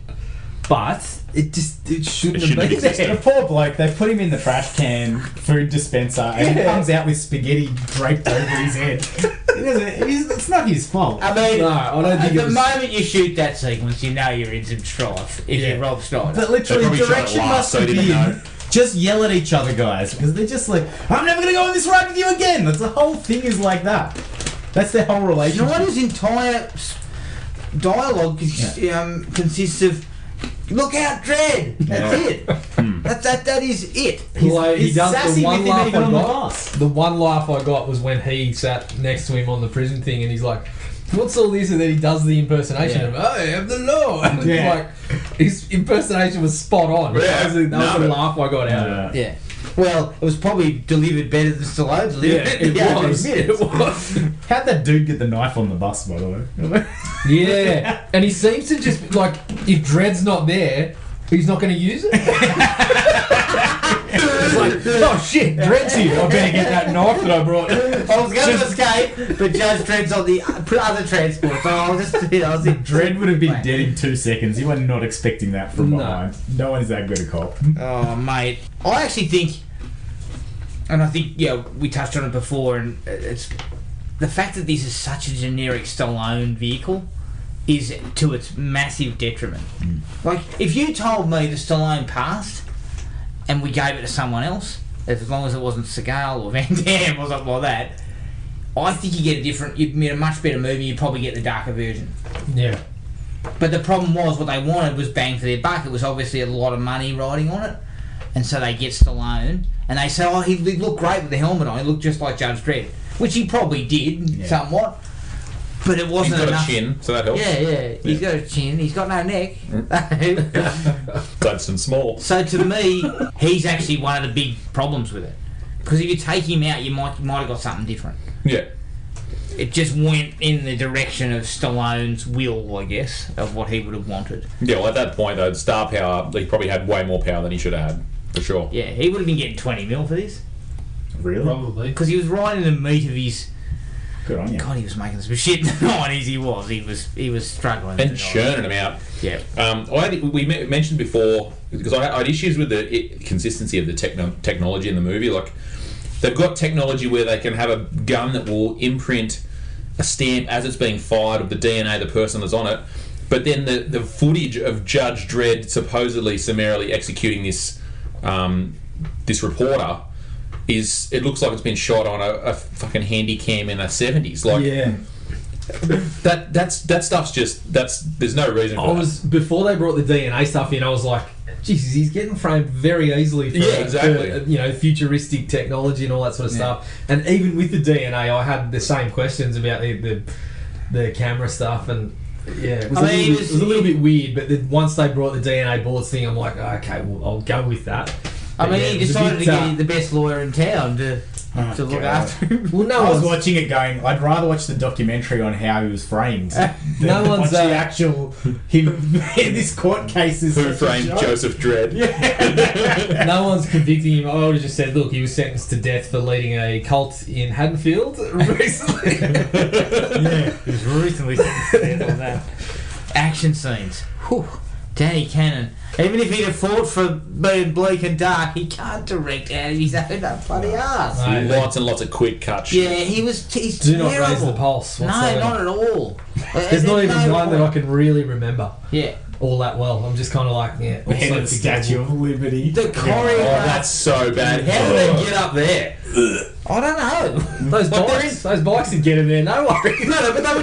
But it shouldn't have been existed. The there. poor bloke, they put him in the trash can food dispenser and he comes out with spaghetti draped over his head. It's not his fault. I mean, No, I don't think at it the was... moment you shoot that sequence, you know you're in some strife if you're Rob Schneider. But literally, They probably shot it direction last, must so have they didn't know. been just yell at each other, guys, because they're just like, I'm never going to go on this ride with you again. That's the whole thing is like that. That's their whole relationship. Snyder's entire dialogue consists of "Look out, Dredd." That's it. That is it. He does sassy the one with him laugh even I on the got. bus. The one laugh I got was when he sat next to him on the prison thing, and he's like, "What's all this?" And then he does the impersonation of, "I am the law." And it's Yeah. like his impersonation was spot on. Yeah. That was the laugh I got out of it. Yeah. Well, it was probably delivered better than Stallone delivered it. It was. How'd that dude get the knife on the bus, by the way? Yeah, and he seems to just like, if Dredd's not there, he's not going to use it. It's like, oh shit, Dredd's here. I better get that knife that I brought. I was going to escape, but Judge Dredd's on the other transport, so I was just, I was in Dredd would have been dead in 2 seconds. You were not expecting that from No. behind. No one's that good a cop. Oh, mate. I actually think, and I think, we touched on it before, and it's the fact that this is such a generic Stallone vehicle is to its massive detriment. Like, if you told me that Stallone passed and we gave it to someone else, as long as it wasn't Seagal or Van Damme or something like that, I think you'd get a much better movie. You'd probably get the darker version. Yeah. But the problem was, what they wanted was bang for their buck. It was obviously a lot of money riding on it, and so they get Stallone, and they say, "Oh, he looked great with the helmet on. He looked just like Judge Dredd," which he probably did somewhat. But it wasn't He's got enough. a chin, so that helps. Yeah. He's got a chin. He's got no neck. Gladstone small. So to me, he's actually one of the big problems with it. Because if you take him out, you might have got something different. Yeah. It just went in the direction of Stallone's will, I guess, of what he would have wanted. Yeah, well, at that point, though, star power, he probably had way more power than he should have had, for sure. Yeah, he would have been getting 20 mil for this. Really? Probably. Because he was right in the meat of his... Good on you. God, he was making some shit in the 90s. He was struggling. And churning them out. Yeah. We mentioned before, because I had issues with the consistency of the technology in the movie. Like, they've got technology where they can have a gun that will imprint a stamp as it's being fired of the DNA of the person that's on it. But then the footage of Judge Dredd supposedly summarily executing this reporter it looks like it's been shot on a fucking handy cam in the 70s. Like, Yeah. that stuff's just there's no reason for that. Before they brought the DNA stuff in, I was like, Jesus, he's getting framed very easily for, exactly. for futuristic technology and all that sort of stuff. And even with the DNA, I had the same questions about the camera stuff, and it was a little bit weird. But then once they brought the DNA bullets thing, I'm like, okay, well, I'll go with that. I mean, But he it was a decided bit, to get the best lawyer in town to look after him. Well, I was watching it going, I'd rather watch the documentary on how he was framed than one's watch the actual him in this court case. Who framed Joseph Dredd? no one's convicting him. I would have just said, look, he was sentenced to death for leading a cult in Haddonfield recently. He was recently sentenced to death on that. Action scenes. Whew. Danny Cannon. Even if he'd have fought for being bleak and dark, he can't direct out of his own bloody ass. No. Lots and lots of quick cuts. Yeah, he's Do terrible. not raise the pulse No, whatsoever. not at all. There's not even one that I can really remember Yeah. all that well. I'm just kind of like, The head of the Statue of Liberty. The choreo. That's so bad. How do they get up there? I don't know. Those But they're bikes would get in there, no worries. No, but they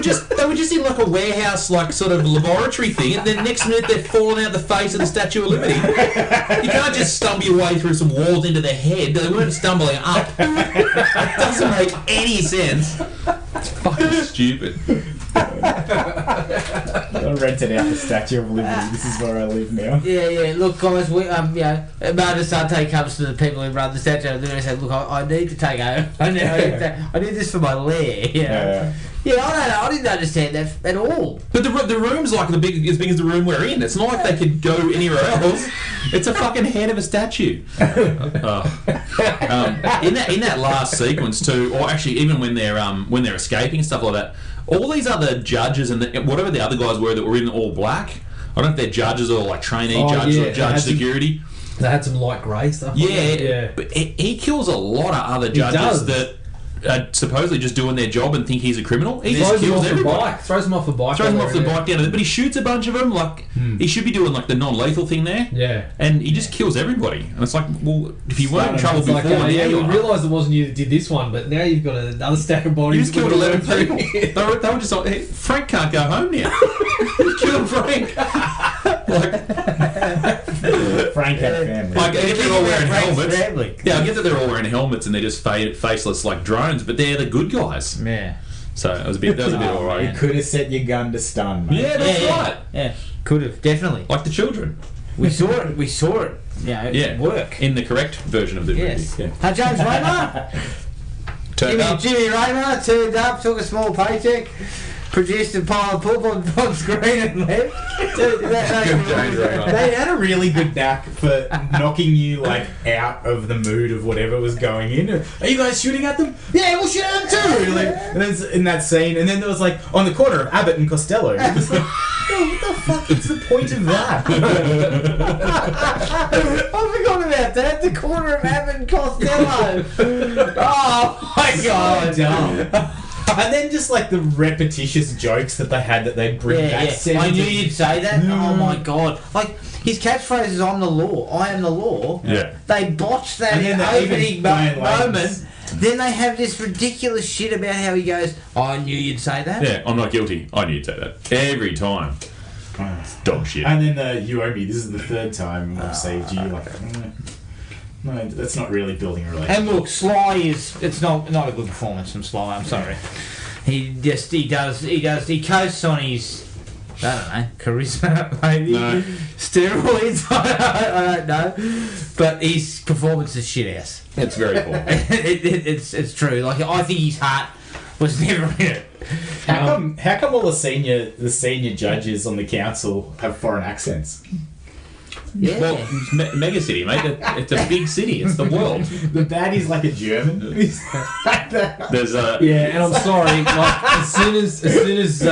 were just in like a warehouse, like sort of laboratory thing, and then next minute they're falling out the face of the Statue of Liberty. You can't just stumble your way through some walls into their head. They weren't stumbling up. It doesn't make any sense. It's fucking stupid. I rented out the Statue of Liberty. This is where I live now. Yeah. Look, guys, Marta Sante comes to the people who run the Statue of Liberty and says, look, I need to take over. I need this for my lair. Yeah. Yeah, I don't know. I didn't understand that at all. But the room's like as big as the room we're in. It's not like they could go anywhere else. It's a fucking head of a statue. In that last sequence too, or actually even when they're escaping and stuff like that, all these other judges and whatever the other guys were that were in all black. I don't know if they're judges or like trainee judges or judge security. They had some light grey stuff. Yeah. But he kills a lot of other judges that supposedly just doing their job and think he's a criminal. He just Throws him kills off the everybody. bike. Throws him off the bike. Throws him off the Yeah. bike down, but he shoots a bunch of them. Like he should be doing like the non-lethal thing there. Yeah. And he just kills everybody. And it's like, well, if you weren't in trouble It's before, like, now yeah, you we are. realised it wasn't you that did this one, but now you've got another stack of You bodies. just killed we've got 11 to people. work through. They were just like, hey, Frank can't go home now. You killed Frank. Frank had a family. I get that they're all wearing Frank's helmets. family. Yeah, I get that they're all wearing helmets and they're just faceless like drones, but they're the good guys. Yeah. So it was a bit alright. You could have set your gun to stun, mate. Yeah, that's right. Yeah. Could have, definitely. Like the children. We saw it. Yeah. Work. In the correct version of the Yes. movie. Hey, James Raymer. Turned up. Jimmy Raymer turned up, took a small paycheck, produced a pile of poop on screen and left. James Raymer. They had a really good knack for knocking you like out of the mood of whatever was going in. Are you guys shooting at them? Yeah, we'll shoot at them too. Like, and then in that scene, and then there was like on the corner of Abbott and Costello. It was like, oh, what the fuck is the point of that? I forgot about that. The corner of Abbott and Costello. Oh my god. And then just like the repetitious jokes that they had that they'd bring back. I knew you'd say that. Oh my god. Like, his catchphrase is "I'm the law. I am the law." Yeah. They botched that And in then they opening even Brian moment. Lane's- Then they have this ridiculous shit about how he goes, "I knew you'd say that." Yeah, I'm not guilty. I knew you'd say that. Every time. It's dog shit. And then the you owe me. This is the third time I've saved you. Like, no, that's not really building a relationship. And look, Sly it's not a good performance from Sly, I'm sorry. He coasts on his, I don't know, charisma, maybe. No. Steroids, I don't know. But his performance is shit ass. It's very poor. It's true. Like, I think his heart was never in it. How come all the senior judges on the council have foreign accents? Yeah. Well, it's mega city, mate. It's a big city. It's the world. The baddie's like a German. There's a Yeah, and I'm sorry. Like as soon as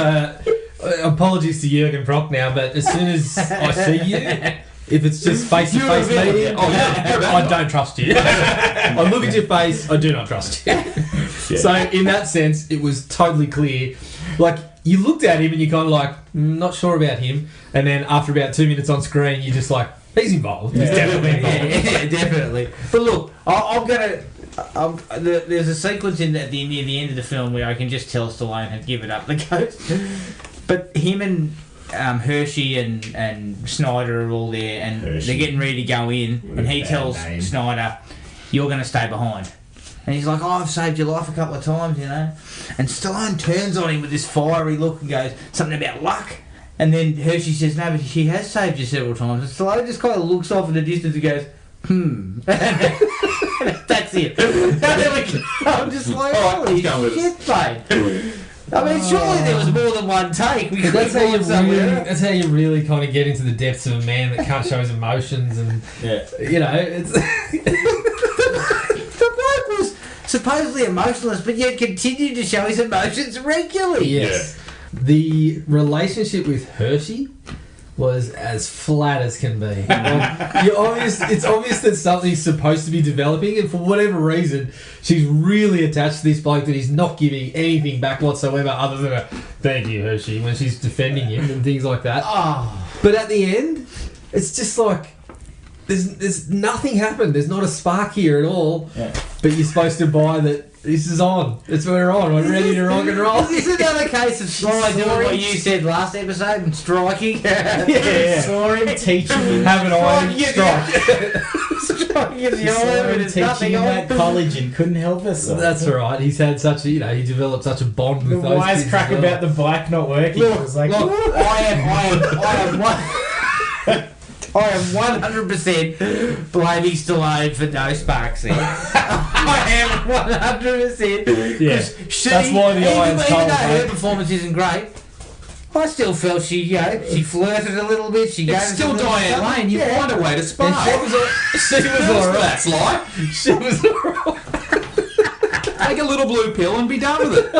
apologies to Jurgen Prock now, but as soon as I see you, if it's just face to face meeting, I don't trust you. I look at your face, I do not trust you. So in that sense, it was totally clear. Like you looked at him and you're kind of like, not sure about him, and then after about 2 minutes on screen, you're just like, he's involved. He's definitely involved. Yeah, definitely. But look, I'm gonna. There's a sequence near the end of the film where I can just tell Stallone had given up the ghost. But him and Hershey and Snyder are all there, and they're getting ready to go in, and he tells Snyder, "You're going to stay behind." And he's like, "Oh, I've saved your life a couple of times, you know." And Stallone turns on him with this fiery look and goes, something about luck. And then Hershey says, "No, but she has saved you several times." And Stallone just kind of looks off in the distance and goes, That's it. I'm just like, holy shit, mate. I mean, surely there was more than one take. We could That's how, that's how you really kind of get into the depths of a man that can't show his emotions, and you know, it's the bloke was supposedly emotionless, but yet continued to show his emotions regularly. yes. The relationship with Hershey was as flat as can be. It's obvious that something's supposed to be developing, and for whatever reason, she's really attached to this bloke that he's not giving anything back whatsoever other than a "thank you, Hershey" when she's defending him and things like that. But at the end, it's just like there's nothing happened. There's not a spark here at all. Yeah. But you're supposed to buy that. This is on. We're on. We're ready to rock and roll. This is another case of Sly doing what you said last episode and striking. Saw him teaching him. Have an eye. Striking in the Saw eye him when there's teaching nothing him on. at college and couldn't help herself. That's right. He's had such a, he developed such a bond The with those kids as wisecrack well. about the bike not working. Look, It was like, I am 100% blaming Stallone for no sparks there. I am 100%. Yeah. That's why the iron's even cold, though her mate. performance isn't great, I still felt she flirted a little bit. She It's still Diane Lane. You find a way to spark. She was alright. That's like. She was alright. Take a little blue pill and be done with it.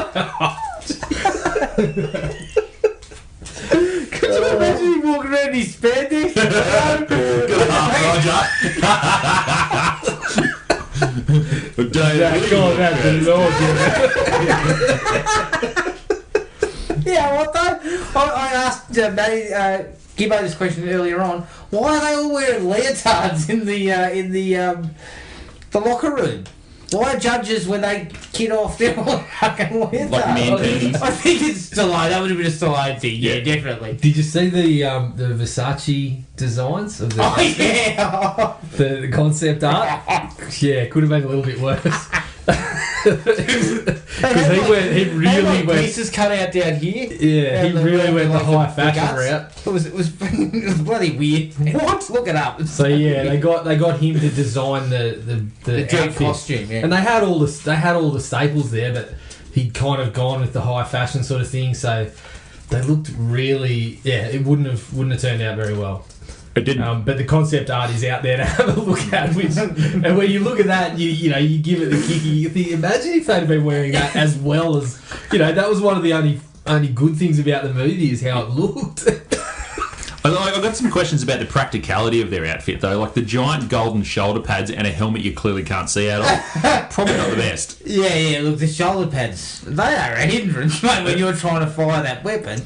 Could you imagine him walking around in his spandex? Good enough, Roger. Yeah, what though? I asked Gibbo this question earlier on. Why are they all wearing leotards in the locker room? Why are judges, when they kid off, they're all fucking leotards? Like man I think it's Stallone. That would have been a Stallone thing. Yeah, definitely. Did you see the Versace designs of the the concept art? Yeah, could have been a little bit worse. Because he really went pieces cut out down here. Yeah, he really went the high fashion route. It was bloody weird. What? Look it up. So yeah, they got him to design the dread outfit. costume. Yeah. And they had all the staples there, but he'd kind of gone with the high fashion sort of thing. So they looked really, it wouldn't have turned out very well. It didn't. But the concept art is out there to have a look at. And when you look at that, you give it the kicky. You think, imagine if they'd been wearing that as well as, that was one of the only good things about the movie is how it looked. I've got some questions about the practicality of their outfit, though. Like the giant golden shoulder pads and a helmet you clearly can't see at all. Probably not the best. Yeah, look, the shoulder pads, they are a hindrance, mate, when you're trying to fire that weapon.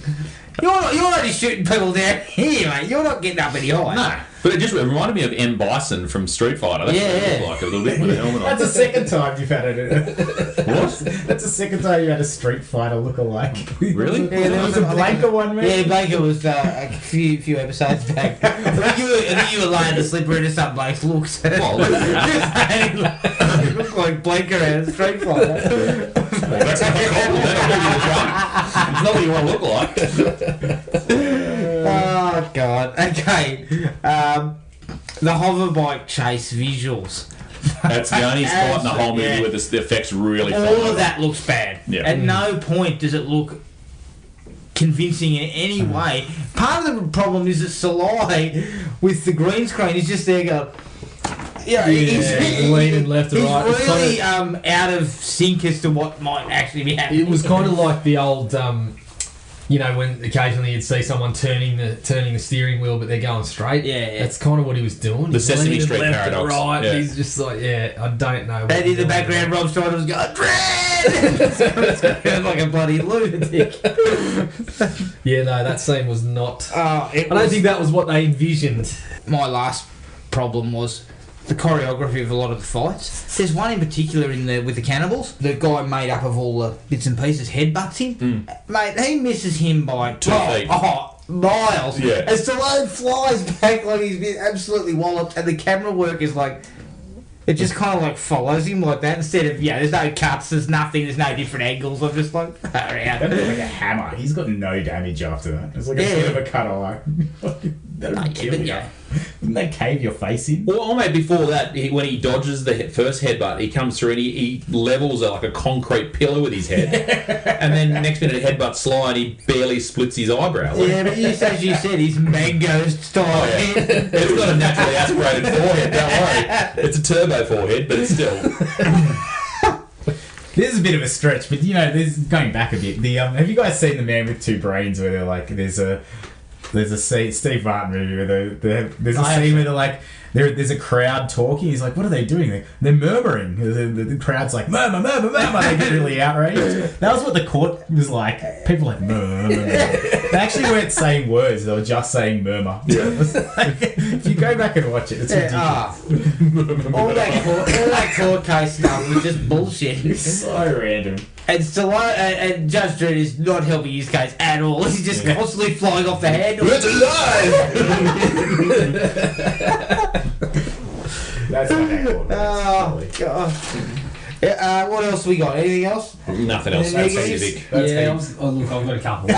You're only shooting people down here, mate. You're not getting up any higher. No. But it reminded me of M. Bison from Street Fighter. That's what it looked like, a little bit with a helmet on. That's the second time you've had it. What? That's the second time you had a Street Fighter look-alike. Really? Yeah, there was a Blanker one, man. Yeah, Blanker was a few episodes back. I think you were laying the slipper into some bloke's looks. Well, It looked like Blanker and Street Fighter. that's not a compliment. It's not what you want to look like. Oh God. Okay. The hoverbike chase visuals. That's the only spot in the whole movie where the effects really all fall of that looks bad. Yeah. At no point does it look convincing in any way. Part of the problem is that Salai with the green screen is just there going. He's leaning left and right. He's really out of sync as to what might actually be happening. It was kind of like the old, when occasionally you'd see someone turning the steering wheel, but they're going straight. Yeah. That's kind of what he was doing. The Sesame Street left paradox. And right. Yeah. He's just like, I don't know. And in the background, Rob Schneider was going, Dredd! Like a bloody lunatic. Yeah, no, that scene was not. I don't think that was what they envisioned. My last problem was the choreography of a lot of the fights. There's one in particular with the cannibals. The guy made up of all the bits and pieces headbutts him. Mate, he misses him by 2 feet. Miles. Yeah. And Stallone flies back like he's been absolutely walloped, and the camera work is like, it just kind of like follows him like that instead of, there's no cuts, there's nothing, there's no different angles. I'm just like, far out. That looks like a hammer. He's got no damage after that. It's like a bit of a cut eye. That would kill you. Wouldn't they cave your face in? Or maybe before that, when he dodges the first headbutt, he comes through and he levels like a concrete pillar with his head. And then next minute, headbutt Sly and he barely splits his eyebrow. Yeah, but as you said, he's mango style. It's not a naturally aspirated forehead, don't worry. It's a turbo forehead, but it's still... This is a bit of a stretch, but there's going back a bit. Have you guys seen The Man with Two Brains, where they're like, there's a Steve Martin movie where there's a scene where they're like, there's a crowd talking. He's like, what are they doing? They're murmuring. The crowd's like, murmur, murmur, murmur. They get really outraged. That was what the court was like. People like, murmur. They actually weren't saying words. They were just saying murmur. Yeah. If you go back and watch it, it's ridiculous. All that court case stuff was just bullshit. It's so random. And Stallone and Judge Dredd is not helping his case at all. He's just constantly flying off the handle. It's alive! That's not that court. Oh, God. What else we got? Anything else? Nothing else. That's specific. Look, I've got a couple.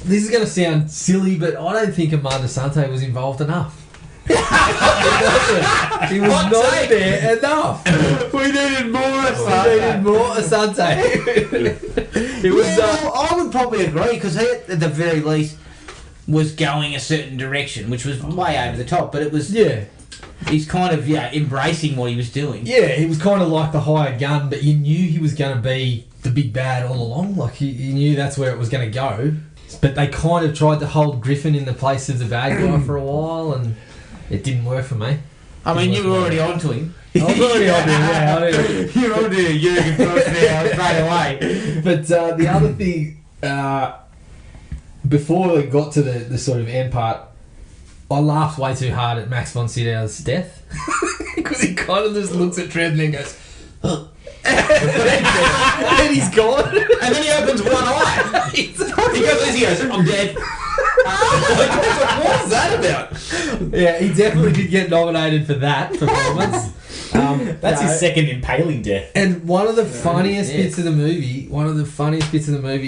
This is going to sound silly, but I don't think Amanda Sante was involved enough. He was not there enough. We needed more Asante. It was. I would probably agree, because he, at the very least, was going a certain direction, which was way over the top. But it was. Yeah. He's kind of embracing what he was doing. Yeah, he was kind of like the hired gun, but you knew he was going to be the big bad all along. Like you knew that's where it was going to go. But they kind of tried to hold Griffin in the place of the bad guy for a while, and it didn't work for me. I mean, you were already on to him. I was already on there, yeah. I mean, You're on to Jurgen first now, straight away. but the other thing, before we got to the sort of end part, I laughed way too hard at Max von Sydow's death. Because he kind of just looks at Dredd and then goes, "Huh." And he's gone. And then he opens one eye. He goes, I'm dead. What was that about? Yeah, he definitely did get nominated for that performance. That's his second impaling death. And one of the funniest bits of the movie,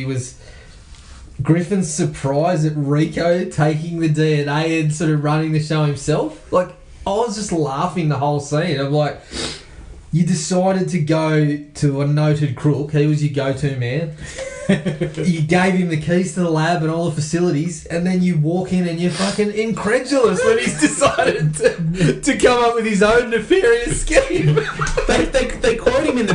was Griffin's surprise at Rico taking the DNA and sort of running the show himself. Like, I was just laughing the whole scene. I'm like, you decided to go to a noted crook. He was your go-to man. You gave him the keys to the lab and all the facilities, and then you walk in and you're fucking incredulous when he's decided to come up with his own nefarious scheme. They quote him earlier in the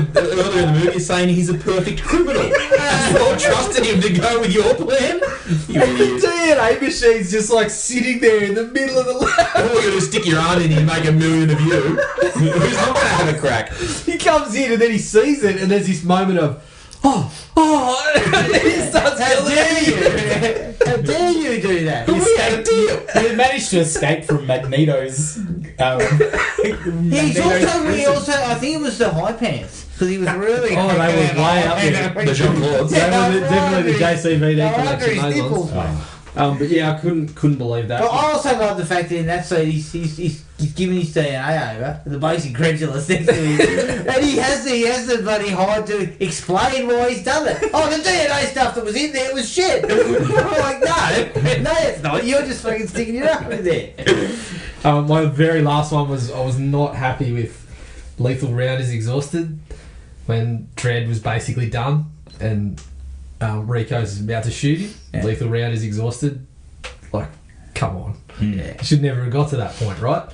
movie saying he's a perfect criminal. And you all trusted him to go with your plan? And the DNA machine's just like sitting there in the middle of the lab. All you're going to stick your arm in and make $1 million of you. Who's not going to have a crack? He comes in and then he sees it, and there's this moment of, and then he starts yelling at you. How dare you do that? He managed to escape from Magneto's. He also, I think it was the high pants. Because he was really... They were way up there. The Jean-Claudes. They were definitely the JCVD collection. His Those nipples, ones. mate. But yeah, I couldn't believe that. But I also love the fact that in that scene he's giving his DNA over, the basic credulous next to him, and he has the bloody hide to explain why he's done it. Oh, the DNA stuff that was in there was shit. I'm like, no, it's not. You're just fucking sticking your arm in there. My very last one was, I was not happy with Lethal Round is Exhausted, when Dredd was basically done and Rico's about to shoot him. Yeah. Lethal Round is Exhausted. Like, come on. Yeah. Should never have got to that point, right?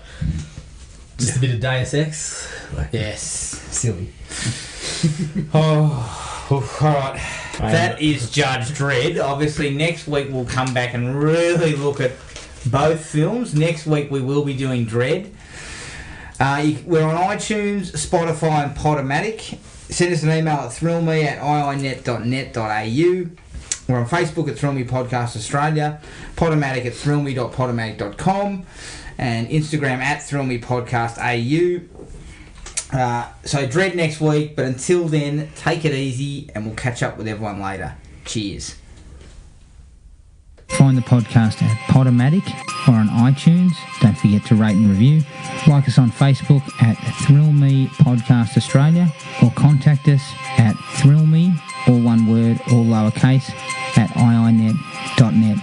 Just a bit of Deus Ex. Like, yes. Silly. Alright. That is Judge Dredd. Obviously, next week we'll come back and really look at both films. Next week we will be doing Dredd. We're on iTunes, Spotify and Podomatic. Send us an email at thrillme@iinet.net.au. We're on Facebook at Thrill Me Podcast Australia, Podomatic at thrillme.podomatic.com, and Instagram at thrillmepodcastau. So Dredd next week, but until then, take it easy and we'll catch up with everyone later. Cheers. Find the podcast at Podomatic or on iTunes. Don't forget to rate and review. Like us on Facebook at Thrill Me Podcast Australia, or contact us at thrillme, all one word, all lowercase, at iinet.net.au.